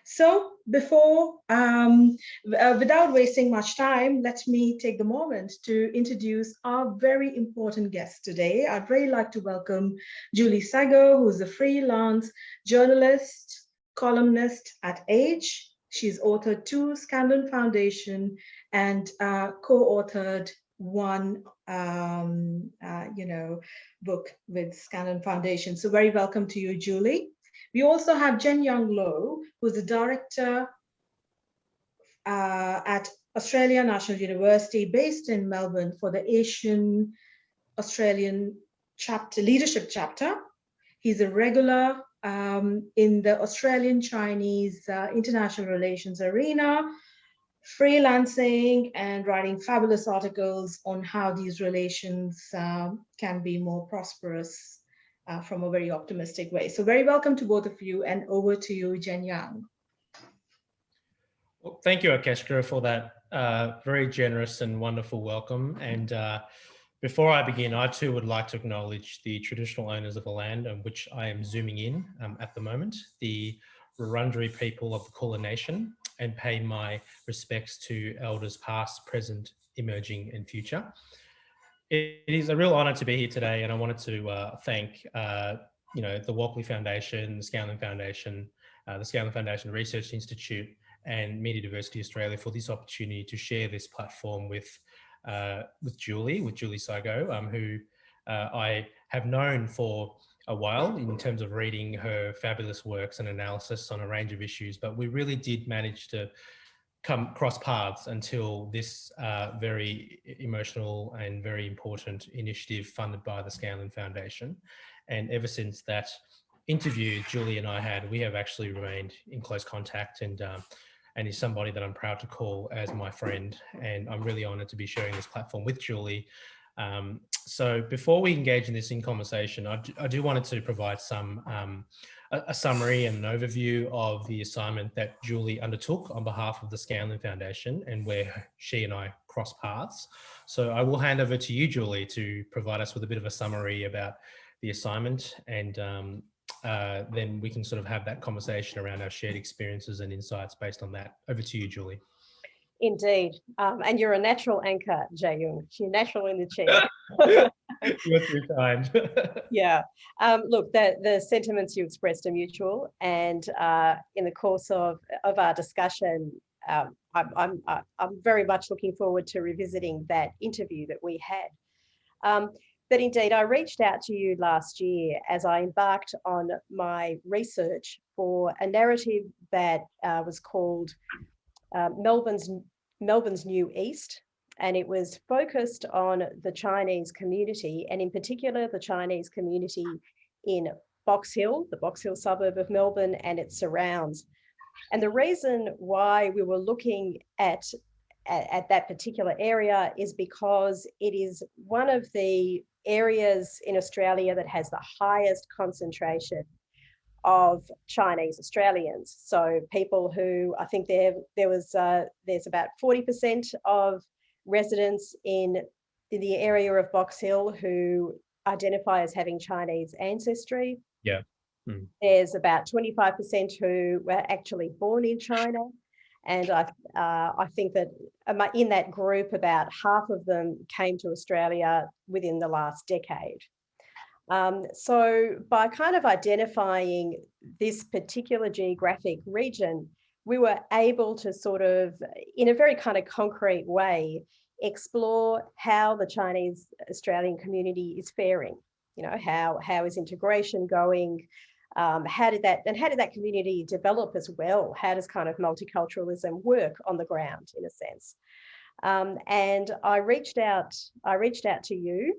So without wasting much time, let me take the moment to introduce our very important guest today. I'd really like to welcome Julie Szego, who's a freelance journalist, columnist at Age. She's authored two Scanlon Foundation and co-authored one book with Scanlon Foundation. So very welcome to you, Julie. We also have Jieh-Yung, who's the director at Australia National University based in Melbourne for the Asian Australian leadership chapter. He's a regular in the Australian Chinese international relations arena, freelancing and writing fabulous articles on how these relations can be more prosperous from a very optimistic way. So very welcome to both of you, and over to you, Jieh-Yung. Well, thank you, Akeshka, for that very generous and wonderful welcome. And before I begin, I too would like to acknowledge the traditional owners of the land on which I am zooming in at the moment, the Wurundjeri people of the Kulin Nation, and pay my respects to elders past, present, emerging and future. It is a real honour to be here today, and I wanted to thank the Walkley Foundation, the Scanlon Foundation, the Scanlon Foundation Research Institute and Media Diversity Australia for this opportunity to share this platform with Julie Szego, who I have known for a while in terms of reading her fabulous works and analysis on a range of issues, but we really did manage to come cross paths until this very emotional and very important initiative funded by the Scanlon Foundation. And ever since that interview Julie and I had, we have actually remained in close contact, and is somebody that I'm proud to call as my friend. And I'm really honored to be sharing this platform with Julie. So before we engage in this conversation, I do wanted to provide a summary and an overview of the assignment that Julie undertook on behalf of the Scanlon Foundation and where she and I cross paths. So I will hand over to you, Julie, to provide us with a bit of a summary about the assignment, and then we can sort of have that conversation around our shared experiences and insights based on that. Over to you, Julie. Indeed. And you're a natural anchor, Jieh-Yung. You're natural in the chair. You're too kind. Yeah. Look, the sentiments you expressed are mutual. And in the course of our discussion, I'm very much looking forward to revisiting that interview that we had. But indeed, I reached out to you last year as I embarked on my research for a narrative that was called Melbourne's New East, and it was focused on the Chinese community, and in particular the Chinese community in Box Hill, the Box Hill suburb of Melbourne and its surrounds. And the reason why we were looking at that particular area is because it is one of the areas in Australia that has the highest concentration of Chinese Australians. So people who, I think there's about 40% of residents in the area of Box Hill who identify as having Chinese ancestry. Yeah. There's about 25% who were actually born in China. And I think that in that group, about half of them came to Australia within the last decade. So by kind of identifying this particular geographic region, we were able to sort of, in a very kind of concrete way, explore how the Chinese Australian community is faring. You know, how is integration going? How did that community develop as well? How does kind of multiculturalism work on the ground, in a sense? And I reached out to you.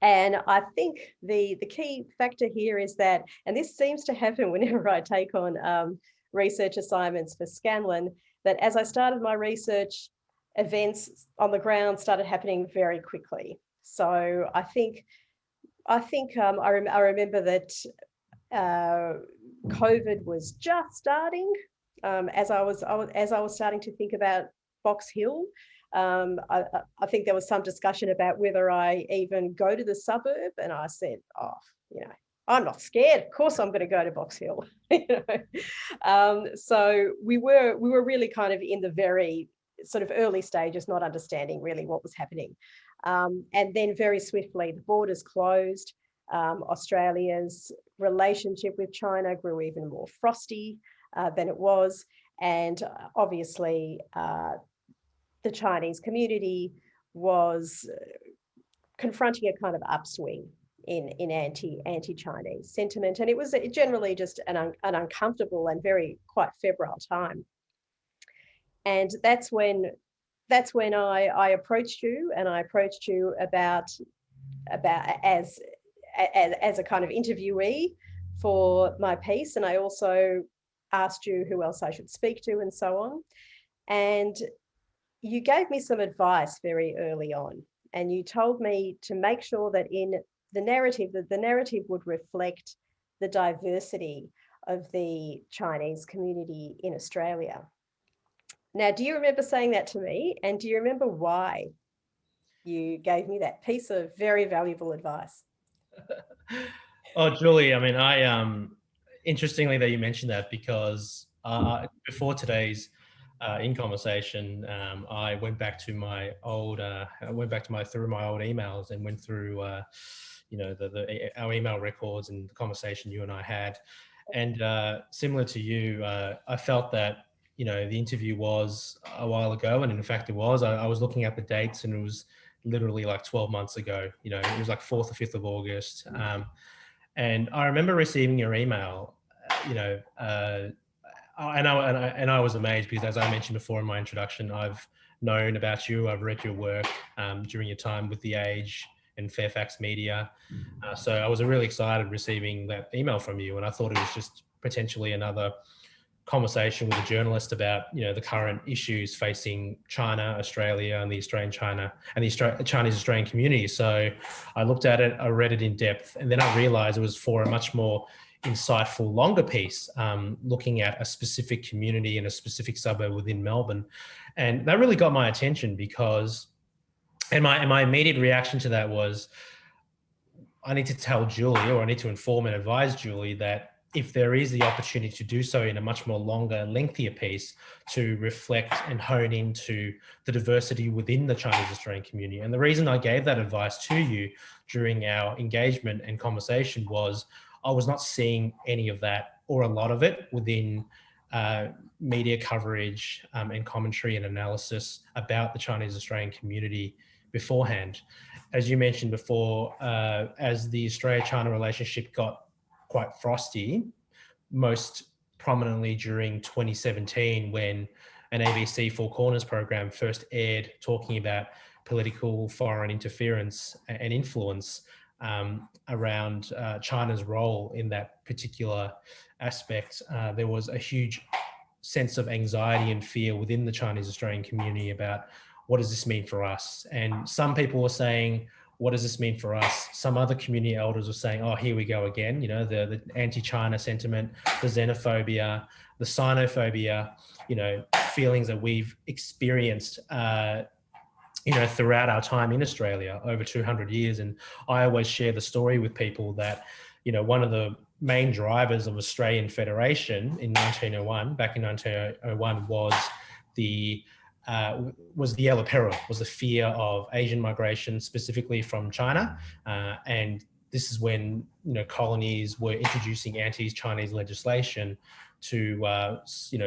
And I think the key factor here is that, and this seems to happen whenever I take on research assignments for Scanlon, that as I started my research, events on the ground started happening very quickly. So I remember that COVID was just starting as I was starting to think about Box Hill. I think there was some discussion about whether I even go to the suburb, and I said, I'm not scared. Of course, I'm going to go to Box Hill. So we were really kind of in the very sort of early stages, not understanding really what was happening. And then very swiftly, the borders closed. Australia's relationship with China grew even more frosty than it was. And obviously, the Chinese community was confronting a kind of upswing in anti-Chinese sentiment, and it was generally just an uncomfortable and very quite febrile time. And that's when I approached you, and I approached you about as a kind of interviewee for my piece, and I also asked you who else I should speak to and so on. And you gave me some advice very early on, and you told me to make sure that in the narrative, that the narrative would reflect the diversity of the Chinese community in Australia. Now, do you remember saying that to me? And do you remember why you gave me that piece of very valuable advice? Oh, Julie, I mean, interestingly that you mentioned that, because before today's in conversation, I went back to my old, through my old emails and went through, our email records and the conversation you and I had. And similar to you, I felt that, the interview was a while ago, and in fact it was. I was looking at the dates, and it was literally like 12 months ago. It was like 4th or 5th of August. And I remember receiving your email, and I was amazed, because as I mentioned before in my introduction, I've known about you. I've read your work during your time with The Age and Fairfax Media. So I was really excited receiving that email from you, and I thought it was just potentially another conversation with a journalist about, the current issues facing China, Australia, and the Australian China and the Chinese Australian community. So I looked at it, I read it in depth, and then I realized it was for a much more insightful, longer piece, looking at a specific community in a specific suburb within Melbourne. And that really got my attention, because, and my immediate reaction to that was, I need to tell Julie, or I need to inform and advise Julie, that if there is the opportunity to do so in a much more longer, lengthier piece, to reflect and hone into the diversity within the Chinese Australian community. And the reason I gave that advice to you during our engagement and conversation was, I was not seeing any of that, or a lot of it, within media coverage and commentary and analysis about the Chinese Australian community beforehand. As you mentioned before, as the Australia-China relationship got quite frosty, most prominently during 2017, when an ABC Four Corners program first aired, talking about political foreign interference and influence around China's role in that particular aspect. There was a huge sense of anxiety and fear within the Chinese Australian community about, what does this mean for us? And some people were saying, what does this mean for us? Some other community elders were saying, oh, here we go again, the anti-China sentiment, the xenophobia, the Sinophobia, feelings that we've experienced throughout our time in Australia over 200 years. And I always share the story with people that, one of the main drivers of Australian Federation in 1901, back in 1901, was the yellow peril, was the fear of Asian migration, specifically from China. And this is when, colonies were introducing anti-Chinese legislation to,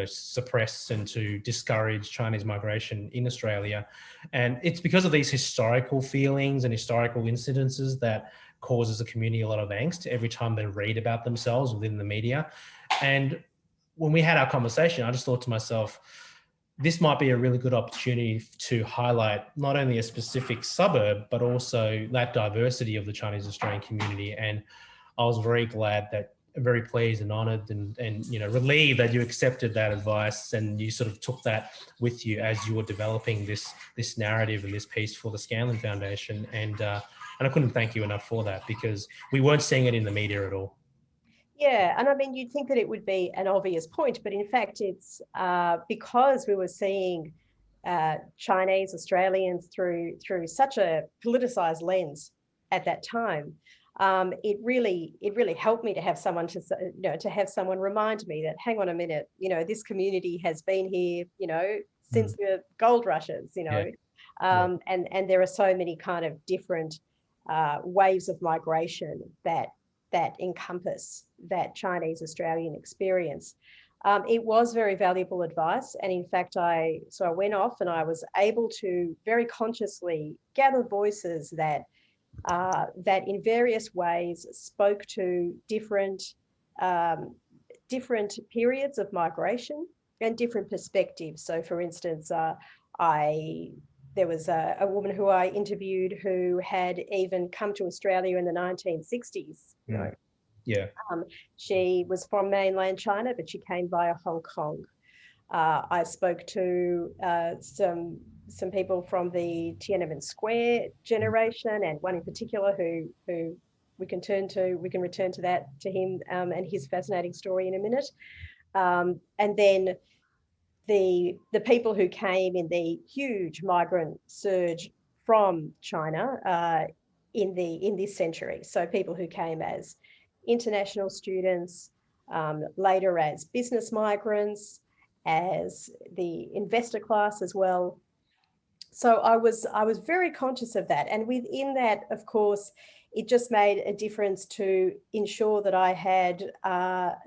suppress and to discourage Chinese migration in Australia. And it's because of these historical feelings and historical incidences that causes the community a lot of angst every time they read about themselves within the media. And when we had our conversation, I just thought to myself, this might be a really good opportunity to highlight not only a specific suburb, but also that diversity of the Chinese Australian community. And I was very pleased and honoured and relieved that you accepted that advice, and you sort of took that with you as you were developing this narrative and this piece for the Scanlon Foundation. And I couldn't thank you enough for that, because we weren't seeing it in the media at all. Yeah, and I mean, you'd think that it would be an obvious point, but in fact, it's because we were seeing Chinese Australians through such a politicised lens at that time. it really helped me to have someone to have someone remind me that, hang on a minute, this community has been here, since the gold rushes, and there are so many kind of different waves of migration that encompass that Chinese Australian experience. It was very valuable advice. And in fact, I went off and I was able to very consciously gather voices that in various ways spoke to different periods of migration and different perspectives. So for instance, there was a woman who I interviewed who had even come to Australia in the 1960s. She was from mainland China, but she came via Hong Kong. I spoke to some people from the Tiananmen Square generation, and one in particular who we can return to him and his fascinating story in a minute. And then the people who came in the huge migrant surge from China in this century. So people who came as international students, later as business migrants, as the investor class as well. So I was very conscious of that. And within that, of course, it just made a difference to ensure that I had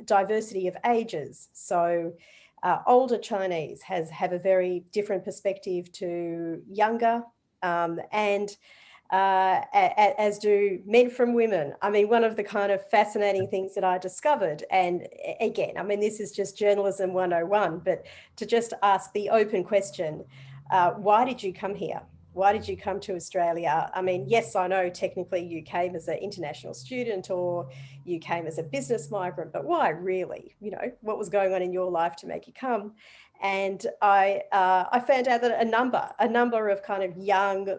diversity of ages. So older Chinese have a very different perspective to younger, and as do men from women. I mean, one of the kind of fascinating things that I discovered, and again, I mean, this is just journalism 101, but to just ask the open question, why did you come here? Why did you come to Australia? I mean, yes, I know technically you came as an international student or you came as a business migrant, but why really? What was going on in your life to make you come? And I found out that a number of kind of young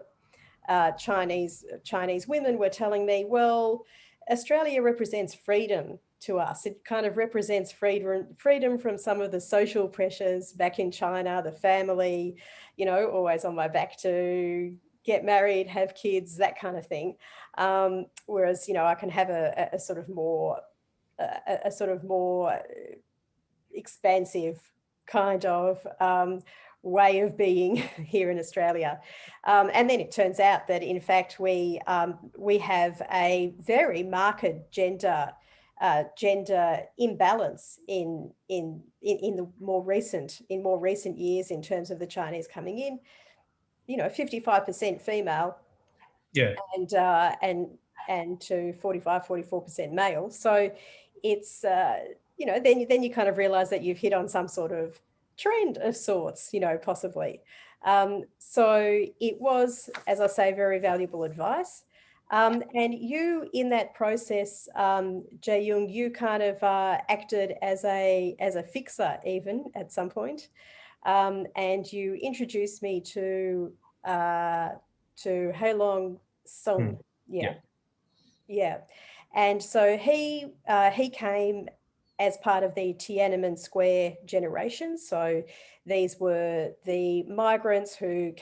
Chinese women were telling me, well, Australia represents freedom to us. It kind of represents freedom from some of the social pressures back in China, the family, always on my back to get married, have kids, that kind of thing. Whereas, I can have a sort of more expansive kind of way of being here in Australia. And then it turns out that in fact we have a very marked gender imbalance in more recent years in terms of the Chinese coming in. 55% female, and to 44% male. So it's then you kind of realize that you've hit on some sort of trend of sorts, possibly. So it was, as I say, very valuable advice. And you, in that process, Jieh-Yung, you kind of acted as a fixer even at some point, and you introduced me to Heilong Song. Yeah. And so he came as part of the Tiananmen Square generation. So these were the migrants who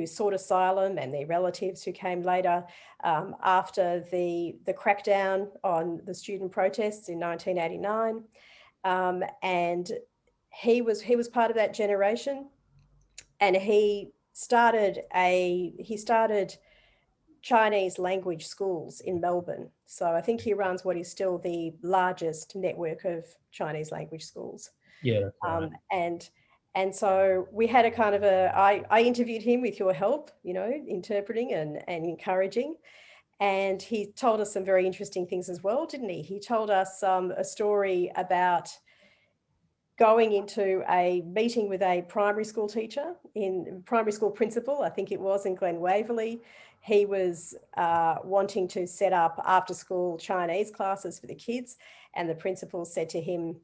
sought asylum, and their relatives who came later after the crackdown on the student protests in 1989. And he was part of that generation, and he started Chinese language schools in Melbourne. So I think he runs what is still the largest network of Chinese language schools. Yeah. Right. And so we had a kind of I interviewed him with your help, interpreting and encouraging. And he told us some very interesting things as well, didn't he? He told us a story about going into a meeting with a primary school principal, I think it was, in Glen Waverley. He was wanting to set up after school Chinese classes for the kids. And the principal said to him,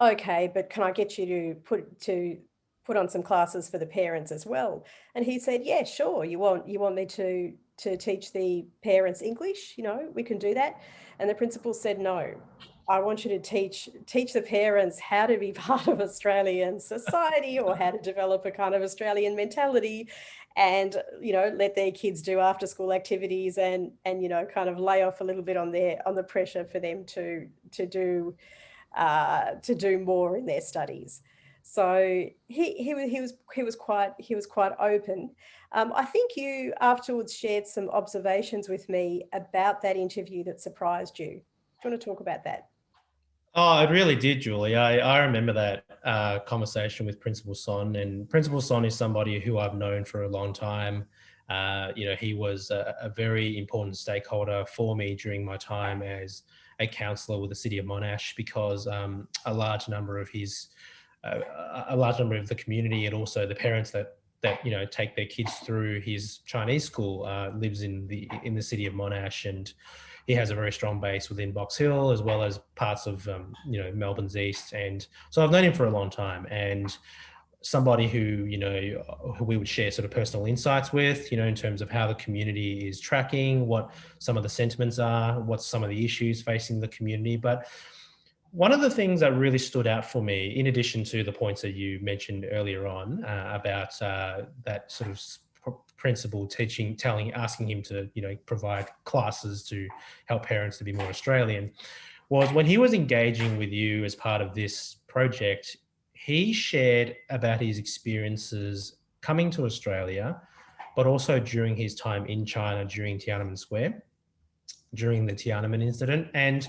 okay, but can I get you to put on some classes for the parents as well? And he said, yeah, sure. You want me to teach the parents English? We can do that. And the principal said, no, I want you to teach the parents how to be part of Australian society, or how to develop a kind of Australian mentality. and, you know, let their kids do after school activities and, you know, kind of lay off a little bit on the pressure for them to do more in their studies. So he was quite open. I think you afterwards shared some observations with me about that interview that surprised you. Do you want to talk about that? Oh, it really did, Julie. I remember that conversation with Principal Son, and Principal Son is somebody who I've known for a long time. You know, he was a very important stakeholder for me during my time as a councillor with the City of Monash, because a large number of the community and also the parents that you know take their kids through his Chinese school lives in the City of Monash, and he has a very strong base within Box Hill as well as parts of you know, Melbourne's east. And so I've known him for a long time, and somebody who, you know, who we would share sort of personal insights with, you know, in terms of how the community is tracking, what some of the sentiments are, what some of the issues facing the community. But one of the things that really stood out for me, in addition to the points that you mentioned earlier on about that sort of principal asking him to, you know, provide classes to help parents to be more Australian, was when he was engaging with you as part of this project, he shared about his experiences coming to Australia, but also during his time in China during Tiananmen Square, during the Tiananmen incident. And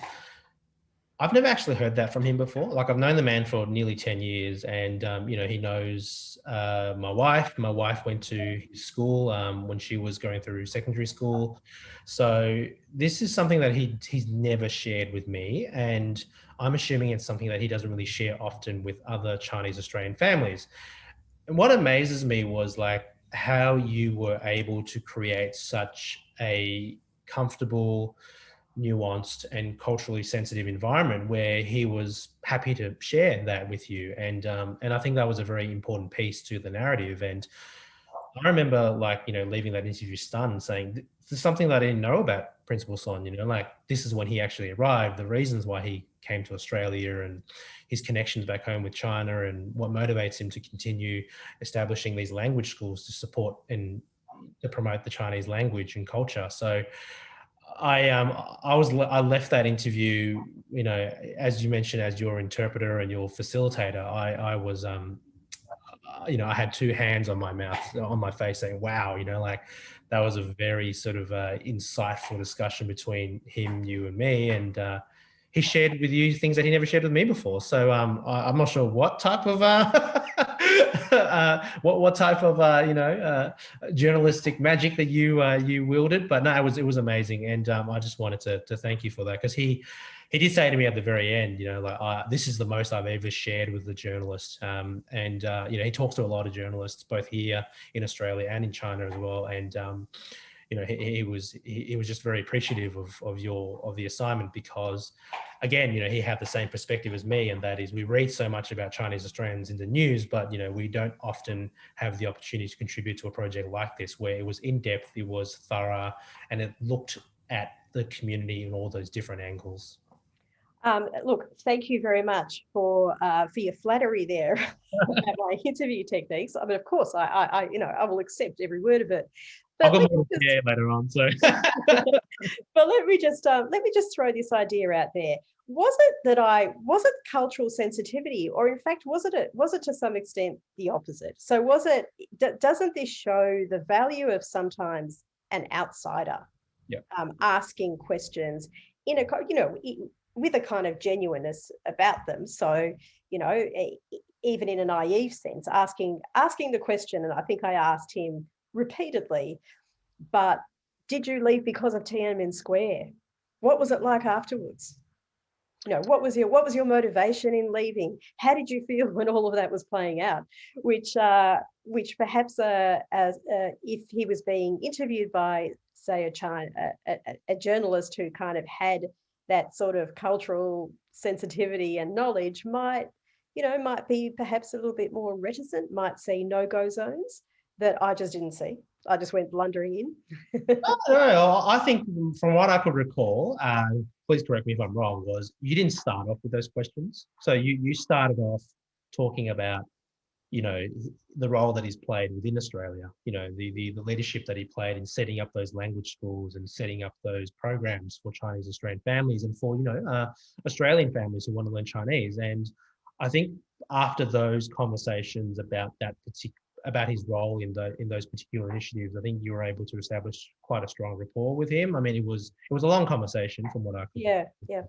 I've never actually heard that from him before. Like, I've known the man for nearly 10 years, and, you know, he knows my wife. My wife went to his school when she was going through secondary school. So this is something that he's never shared with me. And I'm assuming it's something that he doesn't really share often with other Chinese Australian families. And what amazes me was like how you were able to create such a comfortable, nuanced and culturally sensitive environment where he was happy to share that with you. And I think that was a very important piece to the narrative. And I remember, like, you know, leaving that interview stunned, saying, this is something that I didn't know about Principal Son, you know, like, this is when he actually arrived, the reasons why he came to Australia and his connections back home with China and what motivates him to continue establishing these language schools to support and to promote the Chinese language and culture. So I left that interview, you know, as you mentioned, as your interpreter and your facilitator, I was you know, I had two hands on my mouth, on my face, saying, wow, you know, like, that was a very sort of insightful discussion between him, you and me. And he shared with you things that he never shared with me before. So I'm not sure what type of what type of you know, journalistic magic that you wielded, but no, it was amazing. And I just wanted to thank you for that, because he did say to me at the very end, you know, like, this is the most I've ever shared with the journalist. And, you know, he talks to a lot of journalists, both here in Australia and in China as well. And, you know, he was just very appreciative of the assignment, because, again, you know, he had the same perspective as me, and that is, we read so much about Chinese Australians in the news, but, you know, we don't often have the opportunity to contribute to a project like this, where it was in depth, it was thorough, and it looked at the community in all those different angles. Look, thank you very much for your flattery there about my interview techniques. I mean, of course, I you know, I will accept every word of it. But I'll go more later on. So, but let me just throw this idea out there. Was it cultural sensitivity, or in fact, was it to some extent the opposite? So doesn't this show the value of sometimes an outsider asking questions in a, you know, with a kind of genuineness about them? So, you know, even in a naive sense, asking the question, and I think I asked him repeatedly, but did you leave because of Tiananmen Square? What was it like afterwards? You know, what was your motivation in leaving? How did you feel when all of that was playing out? Which perhaps if he was being interviewed by, say, a journalist who kind of had that sort of cultural sensitivity and knowledge, might be perhaps a little bit more reticent, might see no-go zones that I just didn't see. I just went blundering in. No, I think from what I could recall, please correct me if I'm wrong, was you didn't start off with those questions. So you started off talking about you know, the role that he's played within Australia, you know, the leadership that he played in setting up those language schools and setting up those programs for Chinese Australian families and for, you know, Australian families who want to learn Chinese. And I think after those conversations about about his role in those particular initiatives, I think you were able to establish quite a strong rapport with him. I mean, it was a long conversation from what I could. Yeah.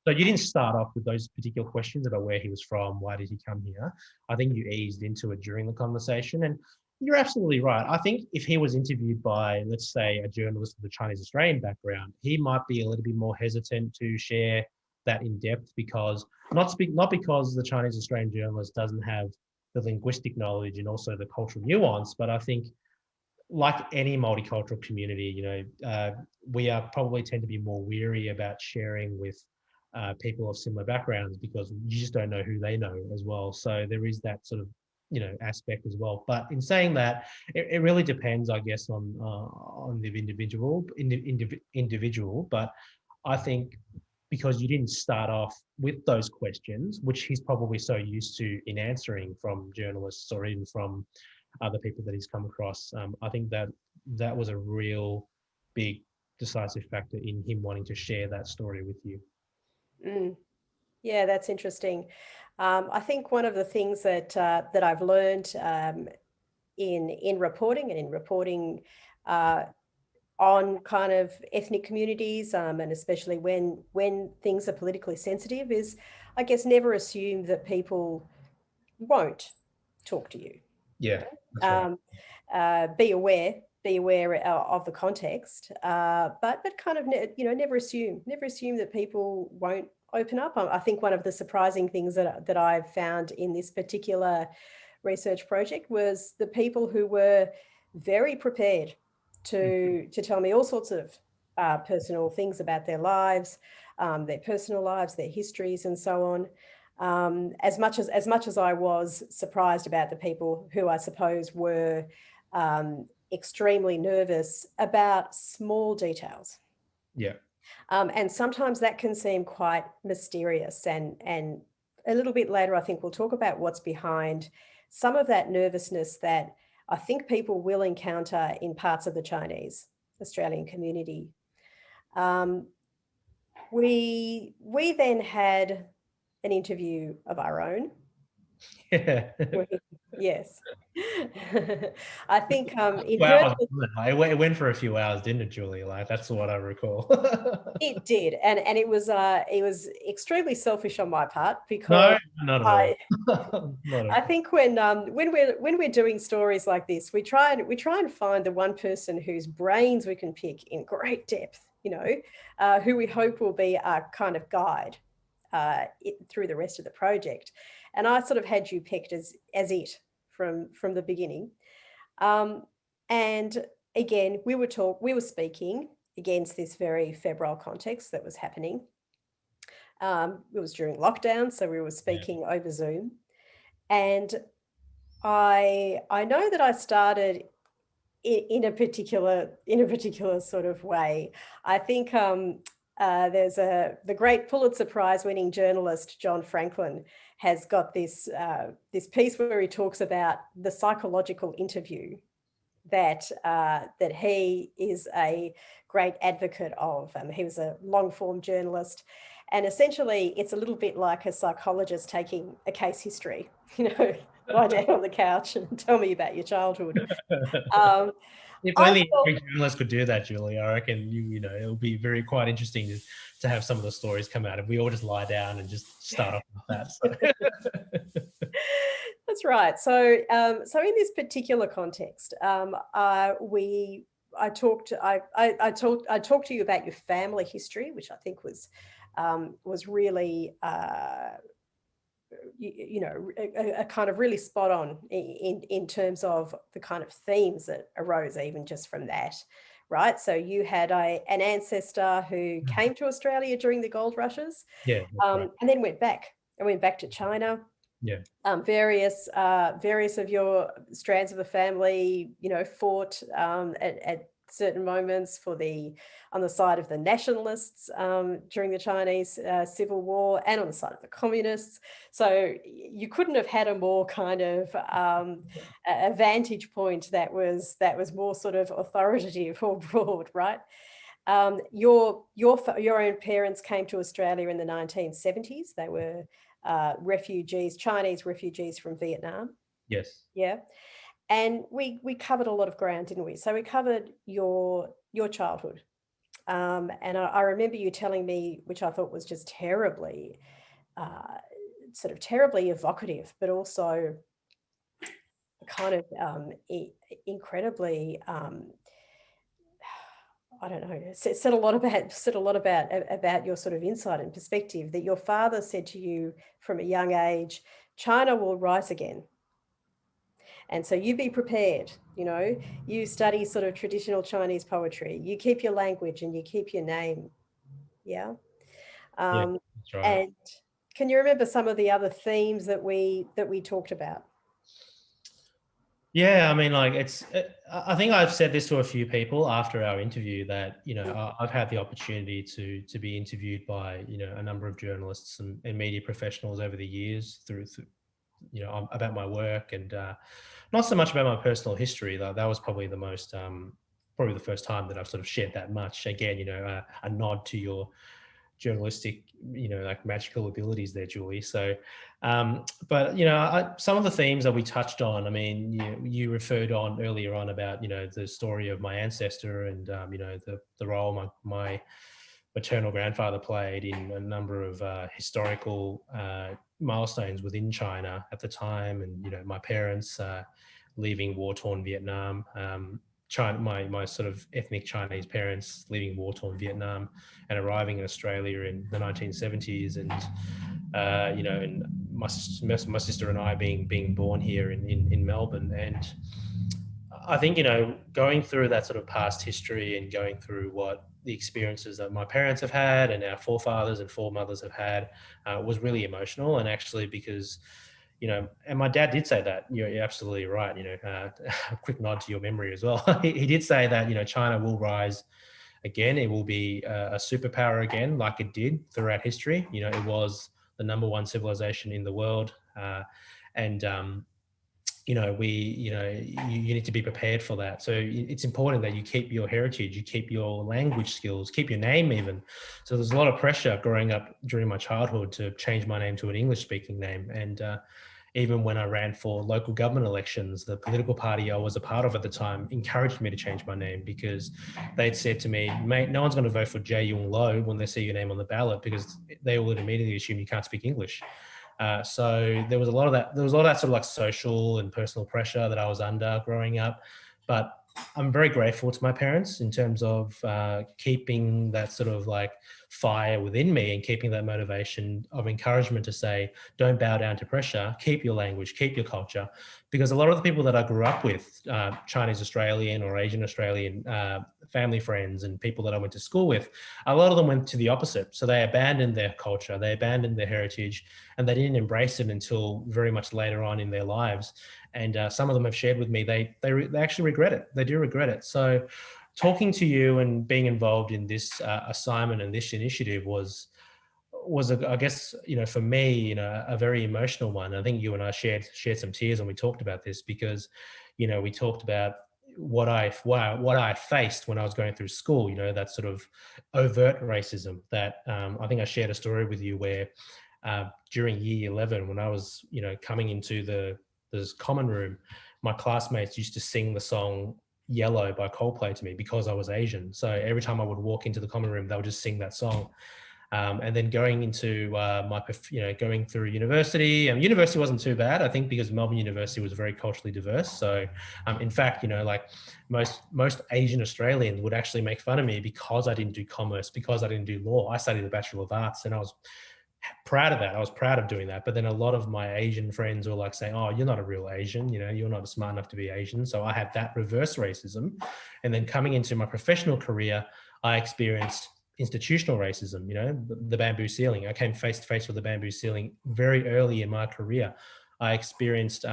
So you didn't start off with those particular questions about where he was from, why did he come here? I think you eased into it during the conversation, and you're absolutely right. I think if he was interviewed by, let's say, a journalist with a Chinese Australian background, he might be a little bit more hesitant to share that in depth because not because the Chinese Australian journalist doesn't have the linguistic knowledge and also the cultural nuance, but I think like any multicultural community, you know, we are probably tend to be more weary about sharing with people of similar backgrounds because you just don't know who they know as well. So there is that sort of, you know, aspect as well. But in saying that, it really depends, I guess, on the individual. But I think because you didn't start off with those questions, which he's probably so used to in answering from journalists or even from other people that he's come across, I think that was a real big decisive factor in him wanting to share that story with you. Yeah, that's interesting. I think one of the things that I've learned in reporting on kind of ethnic communities, and especially when things are politically sensitive, is I guess never assume that people won't talk to you. Yeah, that's right. Be aware of the context, but kind of never assume that people won't open up. I think one of the surprising things that I've found in this particular research project was the people who were very prepared to tell me all sorts of personal things about their lives, their personal lives, their histories, and so on. As much as I was surprised about the people who I suppose were extremely nervous about small details. Yeah. And sometimes that can seem quite mysterious, and a little bit later, I think we'll talk about what's behind some of that nervousness that I think people will encounter in parts of the Chinese Australian community. We then had an interview of our own. Yeah. Yes. I think it went for a few hours, didn't it, Julie? Like that's what I recall. It did, and it was extremely selfish on my part because no, not at all. I think when we're doing stories like this, we try and find the one person whose brains we can pick in great depth, who we hope will be our kind of guide through the rest of the project. And I sort of had you picked as it from the beginning. And again, we were speaking against this very febrile context that was happening. It was during lockdown, so we were speaking over Zoom. And I know that I started in a particular sort of way. I think there's the great Pulitzer Prize winning journalist John Franklin has got this piece where he talks about the psychological interview that he is a great advocate of. He was a long form journalist, and essentially it's a little bit like a psychologist taking a case history. Lie down on the couch and tell me about your childhood. If only every journalist could do that, Julie, I reckon it'll be quite interesting to have some of the stories come out if we all just lie down and just start off with that. So. That's right. So in this particular context, I talked to you about your family history, which I think was really a kind of really spot on in terms of the kind of themes that arose even just from that, right? So you had an ancestor who came to Australia during the gold rushes, right. And then went back to China. Yeah. Various of your strands of the family, fought at certain moments on the side of the nationalists during the Chinese Civil War, and on the side of the communists. So you couldn't have had a more kind of a vantage point that was more sort of authoritative or broad, right? Your own parents came to Australia in the 1970s. They were refugees, Chinese refugees from Vietnam. Yes. Yeah. And we covered a lot of ground, didn't we? So we covered your childhood. And I remember you telling me, which I thought was just terribly, sort of terribly evocative, but also kind of incredibly, I don't know, said a lot about your sort of insight and perspective, that your father said to you from a young age, China will rise again. And so you be prepared, you know, you study sort of traditional Chinese poetry, you keep your language and you keep your name. Yeah. Yeah, that's right. And can you remember some of the other themes that we talked about? Yeah, I mean, like I think I've said this to a few people after our interview that, you know, I've had the opportunity to be interviewed by, you know, a number of journalists and media professionals over the years through you know, about my work, and not so much about my personal history. That was probably the most, probably the first time that I've sort of shared that much. Again, you know, a nod to your journalistic, you know, like magical abilities there, Julie. So, but you know, some of the themes that we touched on, I mean, you referred on earlier on about, you know, the story of my ancestor and, you know, the role my maternal grandfather played in a number of historical milestones within China at the time, and, you know, my parents leaving war-torn Vietnam. China, my sort of ethnic Chinese parents leaving war-torn Vietnam and arriving in Australia in the 1970s, and you know, and my sister and I being born here in Melbourne. And I think, you know, going through that sort of past history and going through what the experiences that my parents have had and our forefathers and foremothers have had was really emotional. And actually, because, you know, and my dad did say that, you're absolutely right, you know, a quick nod to your memory as well. He did say that, you know, China will rise again. It will be a superpower again, like it did throughout history. You know, it was the #1 civilization in the world. And you know, you need to be prepared for that. So it's important that you keep your heritage, you keep your language skills, keep your name even. So there's a lot of pressure growing up during my childhood to change my name to an English speaking name. And even when I ran for local government elections, the political party I was a part of at the time encouraged me to change my name, because they'd said to me, mate, no one's going to vote for Jieh-Yung when they see your name on the ballot, because they will immediately assume you can't speak English. So there was a lot of that. There was a lot of that sort of like social and personal pressure that I was under growing up. But I'm very grateful to my parents in terms of keeping that sort of like fire within me and keeping that motivation of encouragement to say, don't bow down to pressure, keep your language, keep your culture. Because a lot of the people that I grew up with, Chinese Australian or Asian Australian family friends and people that I went to school with, a lot of them went to the opposite. So they abandoned their culture, they abandoned their heritage, and they didn't embrace it until very much later on in their lives. And some of them have shared with me, they actually regret it. They do regret it. So talking to you and being involved in this assignment and this initiative was I guess, you know, for me, you know, a very emotional one. I think you and I shared some tears when we talked about this, because, you know, we talked about what I faced when I was going through school, you know, that sort of overt racism that I think I shared a story with you where during year 11, when I was, you know, coming into this common room, my classmates used to sing the song Yellow by Coldplay to me because I was Asian. So every time I would walk into the common room, they would just sing that song. And then going into going through university, university wasn't too bad, I think, because Melbourne University was very culturally diverse. So in fact, you know, like most Asian Australians would actually make fun of me because I didn't do commerce, because I didn't do law. I studied the Bachelor of Arts, and I was proud of that. I was proud of doing that. But then a lot of my Asian friends were like saying, oh, you're not a real Asian, you know, you're not smart enough to be Asian. So I had that reverse racism. And then coming into my professional career, I experienced institutional racism, you know, the bamboo ceiling. I came face to face with the bamboo ceiling very early in my career. I experienced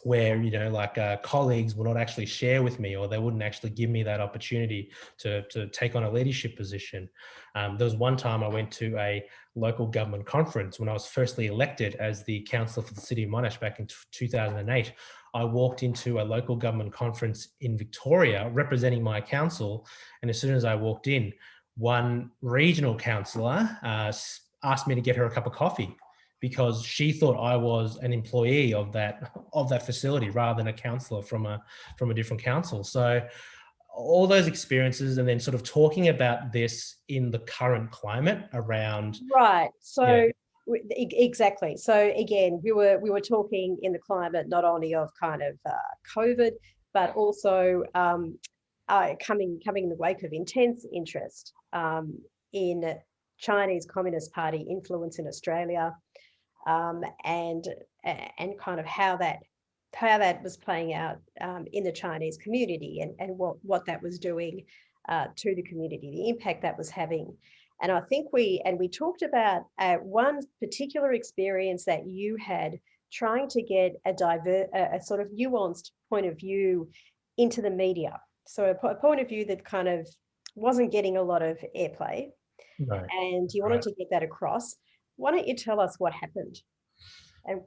where, you know, like colleagues will not actually share with me, or they wouldn't actually give me that opportunity to take on a leadership position. There was one time I went to a local government conference when I was firstly elected as the councillor for the city of Monash back in 2008. I walked into a local government conference in Victoria representing my council, and as soon as I walked in, one regional councillor asked me to get her a cup of coffee because she thought I was an employee of that facility rather than a councillor from a different council. So all those experiences, and then sort of talking about this in the current climate around. Right. So yeah. Exactly. So again, we were talking in the climate not only of kind of COVID, but also coming in the wake of intense interest in Chinese Communist Party influence in Australia, and kind of how that was playing out in the Chinese community, and what that was doing to the community, the impact that was having. And I think we talked about one particular experience that you had trying to get a sort of nuanced point of view into the media. So a point of view that kind of wasn't getting a lot of airplay, Right. and you wanted to get that across. Why don't you tell us what happened? And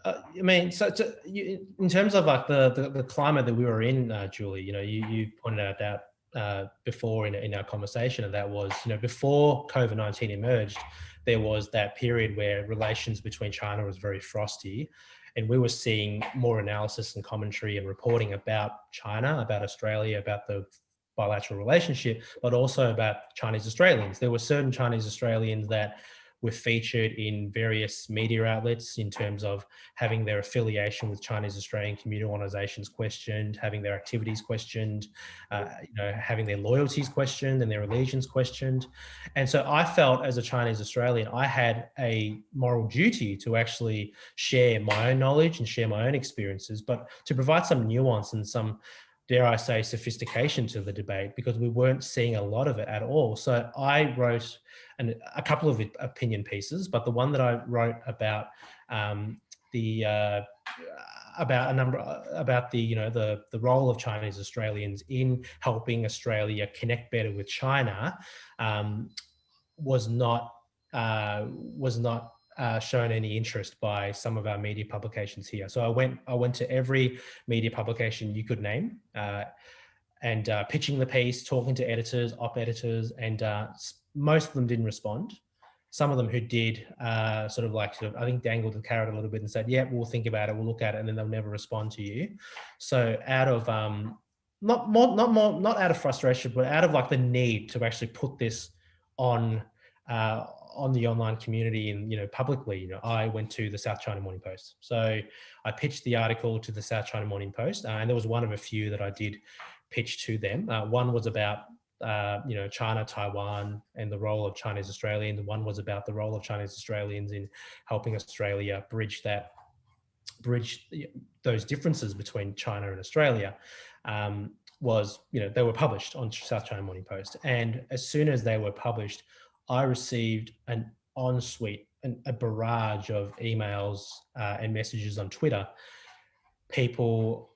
I mean, so in terms of like the climate that we were in, Julie, you know, you pointed out that before in our conversation, and that was, you know, before COVID-19 emerged, there was that period where relations between China was very frosty, and we were seeing more analysis and commentary and reporting about China, about Australia, about the bilateral relationship, but also about Chinese Australians. There were certain Chinese Australians that were featured in various media outlets in terms of having their affiliation with Chinese Australian community organisations questioned, having their activities questioned, you know, having their loyalties questioned and their allegiance questioned. And so I felt, as a Chinese Australian, I had a moral duty to actually share my own knowledge and share my own experiences, but to provide some nuance and some, dare I say, sophistication to the debate, because we weren't seeing a lot of it at all. So I wrote a couple of opinion pieces, but the one that I wrote about about the, you know, the role of Chinese Australians in helping Australia connect better with China was not shown any interest by some of our media publications here. So I went to every media publication you could name, and pitching the piece, talking to editors, op-editors, and most of them didn't respond. Some of them who did I think dangled the carrot a little bit and said, yeah, we'll think about it, we'll look at it, and then they'll never respond to you. So out of not out of frustration, but out of like the need to actually put this on the online community and, you know, publicly, you know, I went to the South China Morning Post. So I pitched the article to the South China Morning Post, and there was one of a few that I did pitch to them. One was about you know, China, Taiwan, and the role of Chinese Australians. One was about the role of Chinese Australians in helping Australia bridge those differences between China and Australia. You know, they were published on South China Morning Post, and as soon as they were published, I received an ensuite, a barrage of emails and messages on Twitter. People,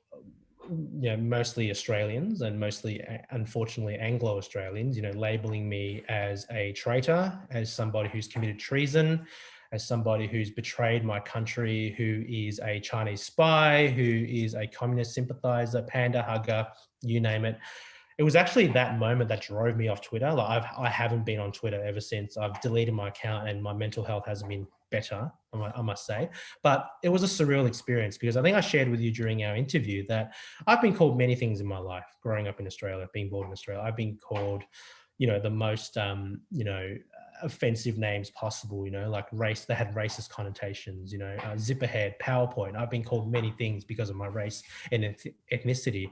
you know, mostly Australians and mostly, unfortunately, Anglo-Australians, you know, labeling me as a traitor, as somebody who's committed treason, as somebody who's betrayed my country, who is a Chinese spy, who is a communist sympathizer, panda hugger, you name it. It was actually that moment that drove me off Twitter. Like I haven't been on Twitter ever since. I've deleted my account, and my mental health hasn't been better, I must say. But it was a surreal experience, because I think I shared with you during our interview that I've been called many things in my life, growing up in Australia, being born in Australia. I've been called, you know, the most, you know, offensive names possible, you know, like race, that had racist connotations, you know, zipperhead, PowerPoint. I've been called many things because of my race and ethnicity.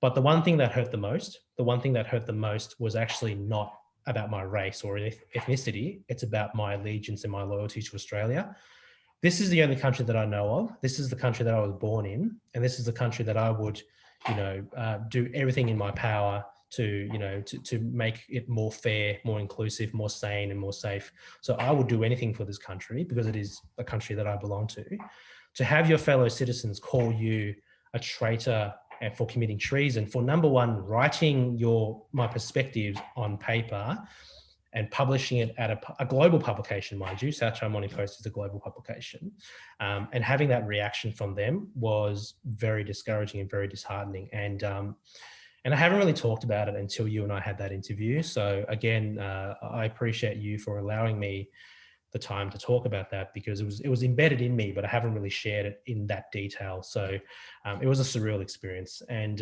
But the one thing that hurt the most was actually not about my race or ethnicity. It's about my allegiance and my loyalty to Australia. This is the only country that I know of. This is the country that I was born in. And this is the country that I would, you know, do everything in my power to, you know, to make it more fair, more inclusive, more sane, and more safe. So I would do anything for this country because it is a country that I belong to. to have your fellow citizens call you a traitor for committing treason, for number one, writing my perspectives on paper and publishing it at a global publication, mind you. South China Morning Post is a global publication. And having that reaction from them was very discouraging and very disheartening. And I haven't really talked about it until you and I had that interview. So again, I appreciate you for allowing me the time to talk about that, because it was embedded in me, but I haven't really shared it in that detail. So it was a surreal experience, and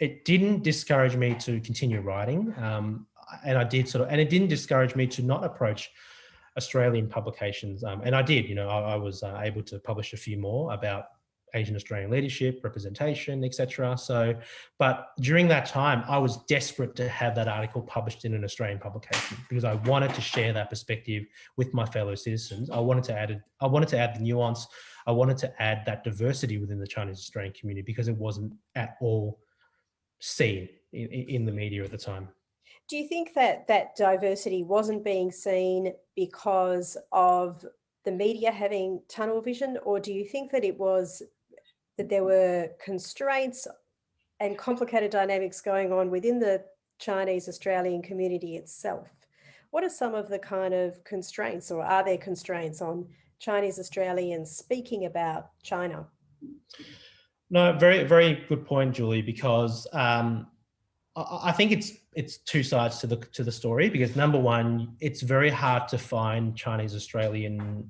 it didn't discourage me to continue writing. And it didn't discourage me to not approach Australian publications. And I did, I was able to publish a few more about Asian Australian leadership, representation, etc. So, but during that time, I was desperate to have that article published in an Australian publication, because I wanted to share that perspective with my fellow citizens. I wanted to add the nuance. I wanted to add that diversity within the Chinese Australian community, because it wasn't at all seen in the media at the time. Do you think that that diversity wasn't being seen because of the media having tunnel vision, or do you think that it was that there were constraints and complicated dynamics going on within the Chinese Australian community itself? What are some of the kind of constraints, or are there constraints on Chinese Australians speaking about China? No, very, very good point, Julie, because I think it's two sides to the story, because number one, it's very hard to find Chinese Australian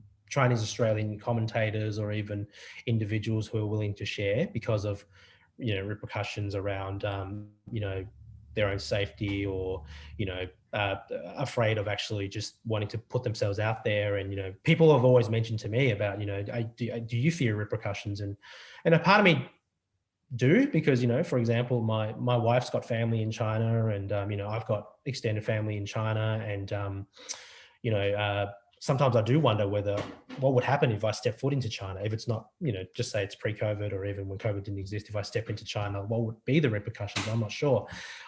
commentators or even individuals who are willing to share, because of repercussions around their own safety, or afraid of actually just wanting to put themselves out there. And people have always mentioned to me about do you fear repercussions, and a part of me do, because for example, my wife's got family in China, and I've got extended family in China, and sometimes I do wonder what would happen if I step foot into China, if it's not, just say it's pre-COVID, or even when COVID didn't exist, if I step into China, what would be the repercussions? I'm not sure.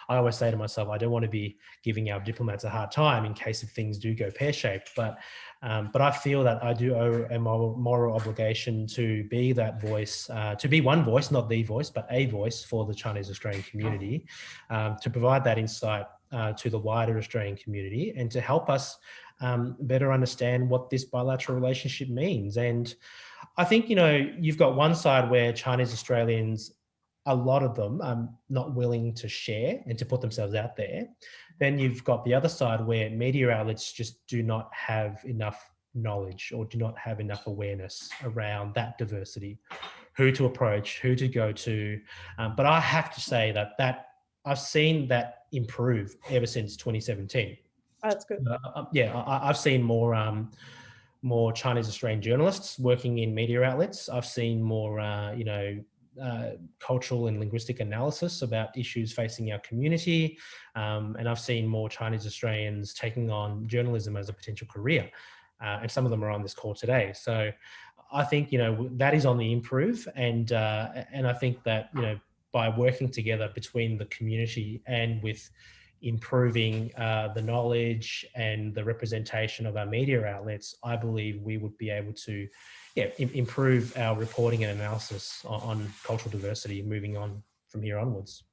I always say to myself, I don't want to be giving our diplomats a hard time in case if things do go pear-shaped, but I feel that I do owe a moral obligation to be that voice, to be one voice, not the voice, but a voice for the Chinese Australian community, to provide that insight to the wider Australian community, and to help us better understand what this bilateral relationship means. And I think, you've got one side where Chinese Australians, a lot of them are not willing to share and to put themselves out there. Then you've got the other side where media outlets just do not have enough knowledge, or do not have enough awareness around that diversity, who to approach, who to go to. But I have to say that I've seen that improve ever since 2017. Oh, that's good. I've seen more Chinese Australian journalists working in media outlets. I've seen more, cultural and linguistic analysis about issues facing our community. And I've seen more Chinese Australians taking on journalism as a potential career. And some of them are on this call today. So I think, that is on the improve. And I think that, by working together between the community and with improving the knowledge and the representation of our media outlets, I believe we would be able to improve our reporting and analysis on cultural diversity moving on from here onwards.